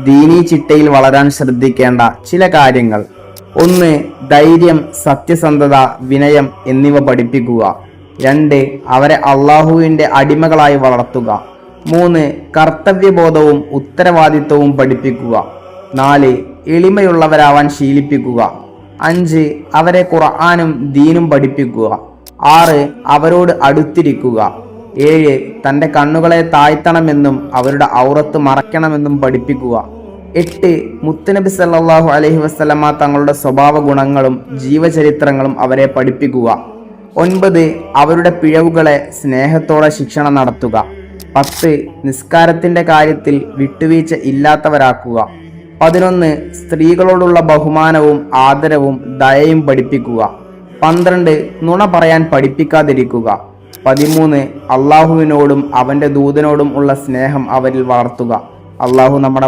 ദീനീ ചിട്ടയിൽ വളരാൻ ശ്രദ്ധിക്കേണ്ട ചില കാര്യങ്ങൾ: 1. ധൈര്യം, സത്യസന്ധത, വിനയം എന്നിവ പഠിപ്പിക്കുക. 2. അവരെ അള്ളാഹുവിന്റെ അടിമകളായി വളർത്തുക. 3. കർത്തവ്യബോധവും ഉത്തരവാദിത്വവും പഠിപ്പിക്കുക. 4. എളിമയുള്ളവരാവാൻ ശീലിപ്പിക്കുക. 5. അവരെ ഖുർആനും ദീനും പഠിപ്പിക്കുക. 6. അവരോട് അടുത്തിരിക്കുക. 7. തൻ്റെ കണ്ണുകളെ താഴ്ത്തണമെന്നും അവരുടെ ഔറത്ത് മറയ്ക്കണമെന്നും പഠിപ്പിക്കുക. 8. മുത്തുനബി സല്ലല്ലാഹു അലൈഹി വസല്ലമ തങ്ങളുടെ സ്വഭാവ ഗുണങ്ങളും ജീവചരിത്രങ്ങളും അവരെ പഠിപ്പിക്കുക. 9. അവരുടെ പിഴവുകളെ സ്നേഹത്തോടെ ശിക്ഷണം നടത്തുക. 10. നിസ്കാരത്തിന്റെ കാര്യത്തിൽ വിട്ടുവീഴ്ച ഇല്ലാത്തവരാക്കുക. 11. സ്ത്രീകളോടുള്ള ബഹുമാനവും ആദരവും ദയയും പഠിപ്പിക്കുക. 12. നുണ പറയാൻ പഠിപ്പിക്കാതിരിക്കുക. 13. അള്ളാഹുവിനോടും അവന്റെ ദൂതനോടും ഉള്ള സ്നേഹം അവരിൽ വളർത്തുക. അള്ളാഹു നമ്മുടെ